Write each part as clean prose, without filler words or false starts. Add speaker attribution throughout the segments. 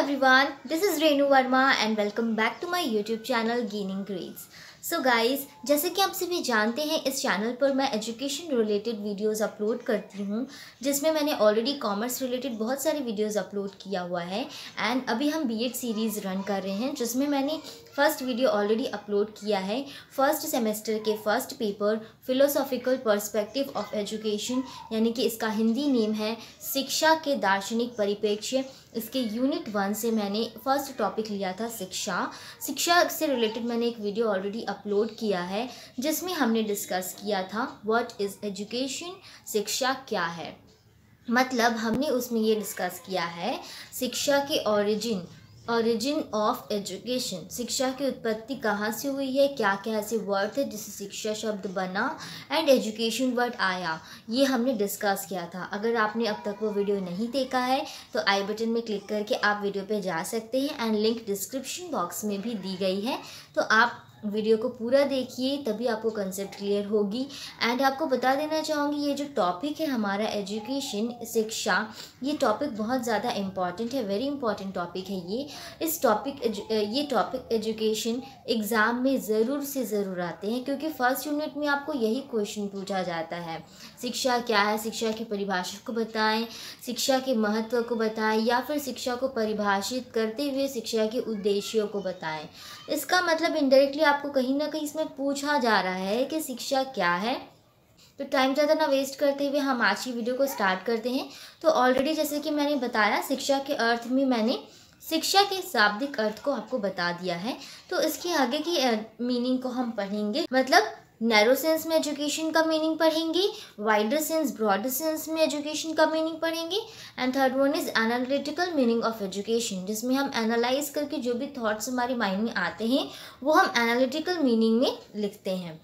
Speaker 1: everyone, this is Renu Verma and welcome back to my YouTube channel Gaining Grades. So guys, जैसे कि आप सभी जानते हैं इस चैनल पर मैं एजुकेशन रिलेटेड वीडियोस अपलोड करती हूँ, जिसमें मैंने ऑलरेडी कॉमर्स रिलेटेड बहुत सारे वीडियोस अपलोड किया हुआ है। एंड अभी हम बीएड सीरीज़ रन कर रहे हैं, जिसमें मैंने फर्स्ट वीडियो ऑलरेडी अपलोड किया है। फर्स्ट सेमेस्टर के first paper philosophical perspective of education, यानी कि इसका हिंदी नेम है शिक्षा के दार्शनिक परिप्रेक्ष्य। इसके यूनिट 1 से मैंने फर्स्ट टॉपिक लिया था शिक्षा से रिलेटेड मैंने एक वीडियो ऑलरेडी अपलोड किया है, जिसमें हमने डिस्कस किया था व्हाट इज़ एजुकेशन, शिक्षा क्या है। मतलब हमने उसमें ये डिस्कस किया है शिक्षा के ओरिजिन ऑफ एजुकेशन, शिक्षा की उत्पत्ति कहाँ से हुई है, क्या क्या ऐसे वर्ड थे जिससे शिक्षा शब्द बना एंड एजुकेशन वर्ड आया, ये हमने डिस्कस किया था। अगर आपने अब तक वो वीडियो नहीं देखा है तो आई बटन में क्लिक करके आप वीडियो पे जा सकते हैं एंड लिंक डिस्क्रिप्शन बॉक्स में भी दी गई है, तो आप वीडियो को पूरा देखिए, तभी आपको कंसेप्ट क्लियर होगी। एंड आपको बता देना चाहूँगी ये जो टॉपिक है हमारा एजुकेशन, शिक्षा, ये टॉपिक बहुत ज़्यादा इम्पॉर्टेंट है, वेरी इंपॉर्टेंट टॉपिक है ये। ये टॉपिक एजुकेशन एग्ज़ाम में ज़रूर से ज़रूर आते हैं, क्योंकि फर्स्ट यूनिट में आपको यही क्वेश्चन पूछा जाता है, शिक्षा क्या है, शिक्षा की परिभाषा को बताएं, शिक्षा के महत्व को बताएं, या फिर शिक्षा को परिभाषित करते हुए शिक्षा के उद्देश्यों को बताएं। इसका मतलब इनडायरेक्टली आपको कहीं ना कहीं इसमें पूछा जा रहा है कि शिक्षा क्या है। तो टाइम ज़्यादा ना वेस्ट करते हुए हम आज की वीडियो को स्टार्ट करते हैं। तो ऑलरेडी जैसे कि मैंने बताया, शिक्षा के अर्थ में मैंने शिक्षा के शाब्दिक अर्थ को आपको बता दिया है। तो इसके आगे की मीनिंग को हम पढ़ेंगे, मतलब नैरो सेंस में एजुकेशन का मीनिंग पढ़ेंगे, वाइडर सेंस ब्रॉडर सेंस में एजुकेशन का मीनिंग पढ़ेंगे, and third one is analytical meaning of education, जिसमें हम एनालाइज करके जो भी थॉट्स हमारे माइंड में आते हैं वो हम एनालिटिकल मीनिंग में लिखते हैं।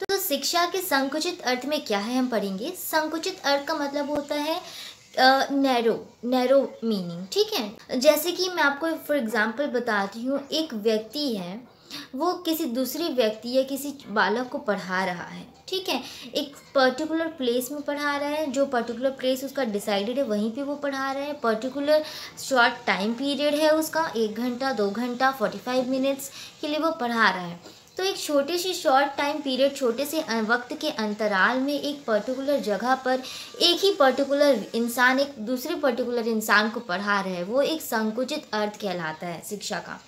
Speaker 1: तो शिक्षा के संकुचित अर्थ में क्या है हम पढ़ेंगे। संकुचित अर्थ का मतलब होता है नैरो मीनिंग, ठीक है। जैसे कि मैं आपको फॉर एग्जांपल बताती हूँ, एक व्यक्ति है, वो किसी दूसरे व्यक्ति या किसी बालक को पढ़ा रहा है, ठीक है, एक पर्टिकुलर प्लेस में पढ़ा रहा है, जो पर्टिकुलर प्लेस उसका डिसाइडेड है वहीं पे वो पढ़ा रहा है, पर्टिकुलर शॉर्ट टाइम पीरियड है उसका, 1 घंटा 2 घंटा 45 मिनट्स के लिए वो पढ़ा रहा है। तो एक छोटे से शॉर्ट टाइम पीरियड, छोटे से वक्त के अंतराल में एक पर्टिकुलर जगह पर एक ही पर्टिकुलर इंसान एक दूसरे पर्टिकुलर इंसान को पढ़ा रहा है, वो एक संकुचित अर्थ कहलाता है शिक्षा का।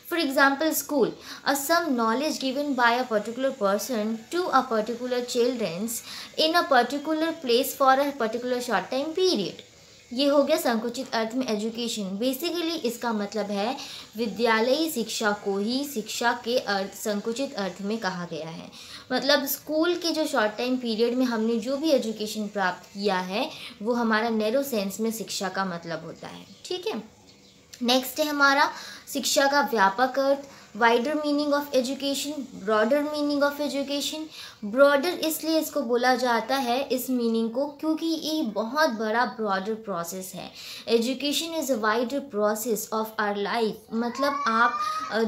Speaker 1: For example, school, some knowledge given by a particular person to a particular children's in a particular place for a particular short time period. ये हो गया संकुचित अर्थ में एजुकेशन। बेसिकली इसका मतलब है विद्यालयी शिक्षा को ही शिक्षा के अर्थ संकुचित अर्थ में कहा गया है। मतलब स्कूल के जो शॉर्ट टाइम पीरियड में हमने जो भी एजुकेशन प्राप्त किया है वो हमारा नैरो सेंस में शिक्षा का मतलब होता है, ठीक है। नेक्स्ट है हमारा शिक्षा का व्यापक अर्थ, wider meaning of education, broader meaning of education. Broader इसलिए इसको बोला जाता है इस मीनिंग को, क्योंकि ये बहुत बड़ा ब्रॉडर प्रोसेस है। Education is a wider process of our life, मतलब आप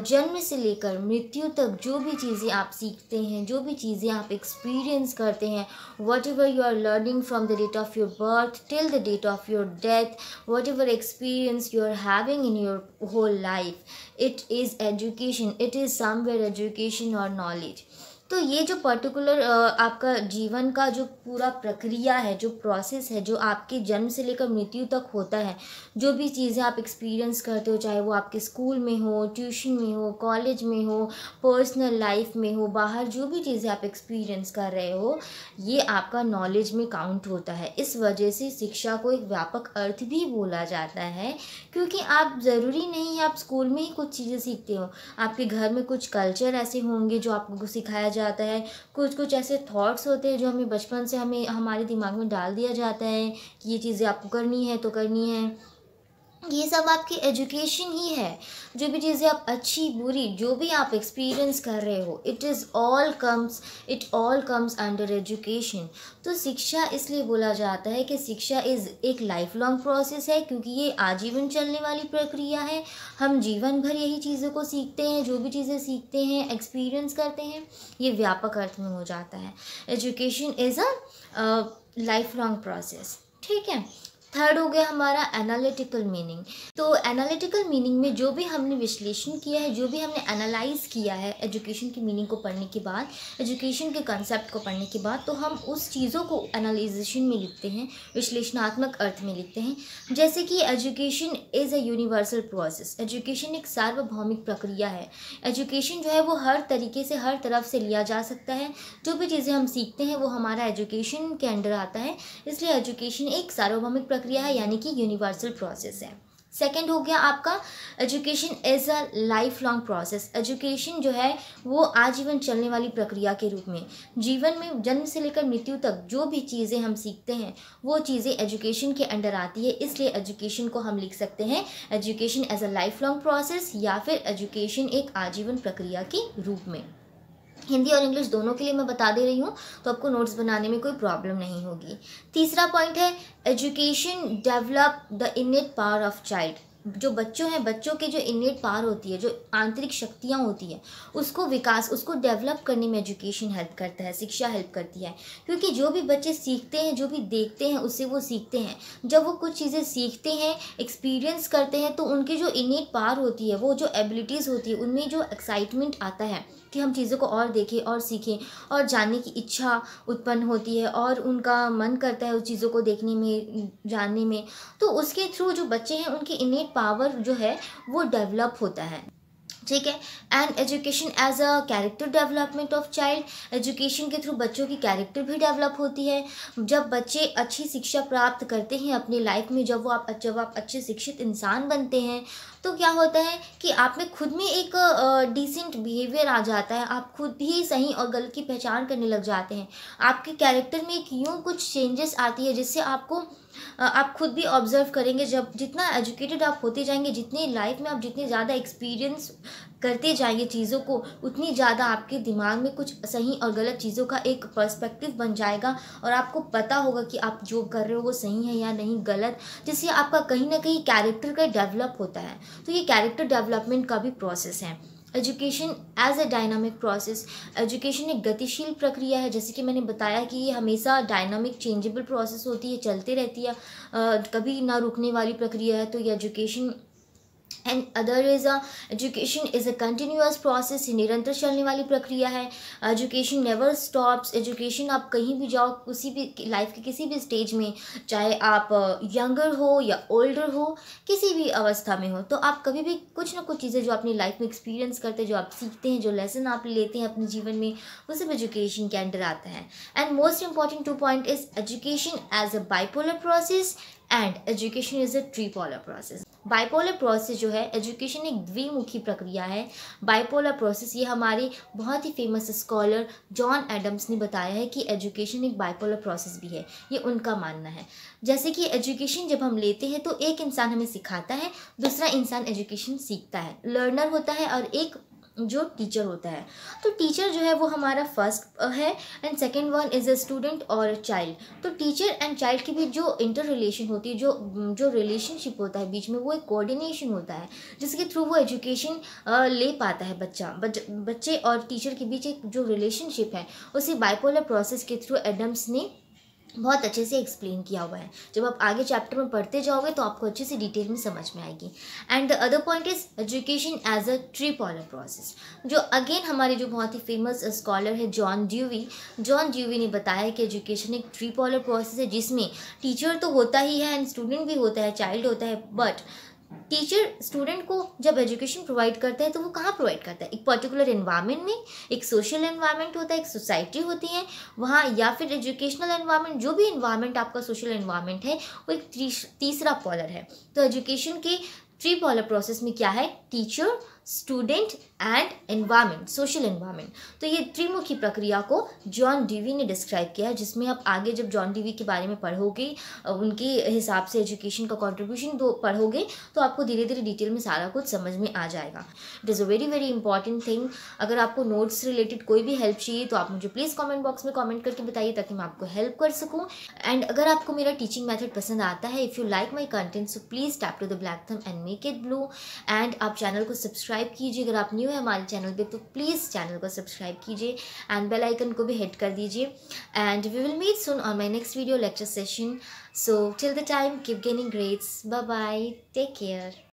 Speaker 1: जन्म से लेकर मृत्यु तक जो भी चीज़ें आप सीखते हैं, जो भी चीज़ें आप एक्सपीरियंस करते हैं, whatever you are learning from the date of your birth till the date of your death, whatever experience you are having in your whole life, it is education, it is somewhere education और knowledge. तो ये जो particular आपका जीवन का जो पूरा प्रक्रिया है, जो प्रोसेस है, जो आपके जन्म से लेकर मृत्यु तक होता है, जो भी चीज़ें आप एक्सपीरियंस करते हो, चाहे वो आपके स्कूल में हो, ट्यूशन में हो, कॉलेज में हो, पर्सनल लाइफ में हो, बाहर जो भी चीज़ें आप एक्सपीरियंस कर रहे हो, ये आपका नॉलेज में काउंट होता है। इस वजह से शिक्षा को एक व्यापक अर्थ भी बोला जाता है, क्योंकि आप ज़रूरी नहीं है आप स्कूल में ही कुछ चीज़ें सीखते हो, आपके घर में कुछ कल्चर ऐसे होंगे जो आपको सिखाया जाता है, कुछ ऐसे थॉट्स होते हैं जो हमें बचपन से हमें हमारे दिमाग में डाल दिया जाता है कि ये चीज़ें आपको करनी है तो करनी है। ये सब आपकी एजुकेशन ही है। जो भी चीज़ें आप अच्छी बुरी जो भी आप एक्सपीरियंस कर रहे हो, it all comes under education. तो शिक्षा इसलिए बोला जाता है कि शिक्षा एक लाइफ लॉन्ग प्रोसेस है, क्योंकि ये आजीवन चलने वाली प्रक्रिया है। हम जीवन भर यही चीज़ों को सीखते हैं, जो भी चीज़ें सीखते हैं, एक्सपीरियंस करते हैं, ये व्यापक अर्थ में हो जाता है। Education is a life long process, ठीक है। थर्ड हो गया हमारा एनालिटिकल मीनिंग। तो एनालिटिकल मीनिंग में जो भी हमने विश्लेषण किया है, जो भी हमने एनालाइज किया है एजुकेशन की मीनिंग को पढ़ने के बाद, एजुकेशन के कंसेप्ट को पढ़ने के बाद, तो हम उस चीज़ों को एनालाइजेशन में लिखते हैं, विश्लेषणात्मक अर्थ में लिखते हैं। जैसे कि education is a universal process. Education एक सार्वभौमिक प्रक्रिया है। एजुकेशन जो है वो हर तरीके से, हर तरफ से लिया जा सकता है। जो भी चीज़ें हम सीखते हैं वो हमारा एजुकेशन के अंडर आता है, इसलिए एजुकेशन एक सार्वभौमिक प्रक्रिया है, यानी कि यूनिवर्सल प्रोसेस है। सेकेंड हो गया आपका education is a life long process. Education जो है वो आजीवन चलने वाली प्रक्रिया के रूप में, जीवन में जन्म से लेकर मृत्यु तक जो भी चीज़ें हम सीखते हैं वो चीज़ें एजुकेशन के अंडर आती है। इसलिए एजुकेशन को हम लिख सकते हैं education as a life long process, या फिर एजुकेशन एक आजीवन प्रक्रिया के रूप में। हिंदी और इंग्लिश दोनों के लिए मैं बता दे रही हूँ, तो आपको नोट्स बनाने में कोई प्रॉब्लम नहीं होगी। तीसरा पॉइंट है education develop the इनेट power of child. जो बच्चों हैं, बच्चों के जो इनेट पावर होती है, जो आंतरिक शक्तियाँ होती हैं, उसको विकास, उसको डेवलप करने में एजुकेशन हेल्प करता है, शिक्षा हेल्प करती है। क्योंकि जो भी बच्चे सीखते हैं, जो भी देखते हैं, उससे वो सीखते हैं। जब वो कुछ चीज़ें सीखते हैं, एक्सपीरियंस करते हैं, तो उनकी जो इनेट पावर होती है, वो जो एबिलिटीज़ होती है, उनमें जो एक्साइटमेंट आता है कि हम चीज़ों को और देखें और सीखें और जानने की इच्छा उत्पन्न होती है, और उनका मन करता है उस चीज़ों को देखने में, जानने में, तो उसके थ्रू जो बच्चे हैं उनकी इनेट पावर जो है वो डेवलप होता है। ठीक है। And education as a character development of child. Education के थ्रू बच्चों की कैरेक्टर भी डेवलप होती है। जब बच्चे अच्छी शिक्षा प्राप्त करते हैं अपनी लाइफ में, जब आप अच्छे शिक्षित इंसान बनते हैं, तो क्या होता है कि आप में खुद में एक डिसेंट बिहेवियर आ जाता है। आप खुद ही सही और गलत की पहचान करने लग जाते हैं। आपके कैरेक्टर में एक यूँ कुछ चेंजेस आती है जिससे आपको आप खुद भी ऑब्जर्व करेंगे। जब जितना एजुकेटेड आप होते जाएंगे, जितनी लाइफ में आप जितने ज़्यादा एक्सपीरियंस करते जाएंगे चीज़ों को, उतनी ज़्यादा आपके दिमाग में कुछ सही और गलत चीज़ों का एक पर्सपेक्टिव बन जाएगा, और आपको पता होगा कि आप जो कर रहे हो वो सही है या नहीं गलत, जिससे आपका कहीं ना कहीं कैरेक्टर का डेवलप होता है। तो ये कैरेक्टर डेवलपमेंट का भी प्रोसेस है। Education as a dynamic process. Education एक गतिशील प्रक्रिया है, जैसे कि मैंने बताया कि ये हमेशा डायनामिक चेंजेबल प्रोसेस होती है, चलते रहती है, कभी ना रुकने वाली प्रक्रिया है। तो ये education and other is education is a continuous process, निरंतर चलने वाली प्रक्रिया है। Education never stops. एजुकेशन आप कहीं भी जाओ, किसी भी लाइफ के किसी भी स्टेज में, चाहे आप यंगर हो या ओल्डर हो, किसी भी अवस्था में हो, तो आप कभी भी कुछ ना कुछ चीज़ें जो अपनी लाइफ में एक्सपीरियंस करते हैं, जो आप सीखते हैं, जो लेसन आप लेते हैं अपने जीवन में, वो सब एजुकेशन के अंडर आता है। And most important 2 point is education as a bipolar process and education is a tripolar process. Bipolar process जो है, एजुकेशन एक द्विमुखी प्रक्रिया है। बाइपोलर प्रोसेस, ये हमारे बहुत ही फेमस स्कॉलर जॉन एडम्स ने बताया है कि एजुकेशन एक बाइपोलर प्रोसेस भी है, ये उनका मानना है। जैसे कि एजुकेशन जब हम लेते हैं तो एक इंसान हमें सिखाता है, दूसरा इंसान एजुकेशन सीखता है, लर्नर होता है, और एक जो टीचर होता है। तो टीचर जो है वो हमारा फर्स्ट है, and second one is a student और चाइल्ड। तो टीचर एंड चाइल्ड के बीच जो इंटर रिलेशन होती है, जो रिलेशनशिप होता है बीच में, वो एक कोऑर्डिनेशन होता है, जिसके थ्रू वो एजुकेशन ले पाता है बच्चे और टीचर के बीच एक जो रिलेशनशिप है, उसे बाइपोलर प्रोसेस के थ्रू एडम्स ने बहुत अच्छे से एक्सप्लेन किया हुआ है। जब आप आगे चैप्टर में पढ़ते जाओगे तो आपको अच्छे से डिटेल में समझ में आएगी। And the other point is education as a tripolar process, जो अगेन हमारे जो बहुत ही फेमस स्कॉलर है जॉन ड्यूवी ने बताया कि एजुकेशन एक ट्रीपोलर प्रोसेस है, जिसमें टीचर तो होता ही है एंड स्टूडेंट भी होता है, चाइल्ड होता है, बट टीचर स्टूडेंट को जब एजुकेशन प्रोवाइड करता है तो वो कहाँ प्रोवाइड करता है, एक पर्टिकुलर एनवायरनमेंट में, एक सोशल एनवायरनमेंट होता है, एक सोसाइटी होती है वहाँ, या फिर एजुकेशनल एनवायरनमेंट, जो भी एनवायरनमेंट आपका सोशल एनवायरनमेंट है वो एक तीसरा पॉलर है। तो एजुकेशन के ट्रीपोलर प्रोसेस में क्या है, teacher, student and environment, social environment. तो ये त्रिमुखी प्रक्रिया को जॉन ड्यूवी ने डिस्क्राइब किया है, जिसमें आप आगे जब जॉन ड्यूवी के बारे में पढ़ोगे, उनके हिसाब से एजुकेशन का कंट्रीब्यूशन तो पढ़ोगे, तो आपको धीरे धीरे डिटेल में सारा कुछ समझ में आ जाएगा। It is a very very important thing. अगर आपको नोट्स रिलेटेड कोई भी हेल्प चाहिए तो आप मुझे प्लीज़ कॉमेंट बॉक्स में कॉमेंट करके बताइए, ताकि मैं आपको हेल्प कर सकूँ। एंड अगर आपको मेरा टीचिंग मेथड पसंद आता है, if you like my content, so please tap to the black thumb and make it blue. And आप चैनल को सब्सक्राइब सब्सक्राइब कीजिए। अगर आप न्यू है हमारे चैनल पे तो प्लीज़ चैनल को सब्सक्राइब कीजिए एंड बेल आइकन को भी हिट कर दीजिए। And we will meet soon on my next video lecture session. So till the time keep gaining grades. Bye bye, take care.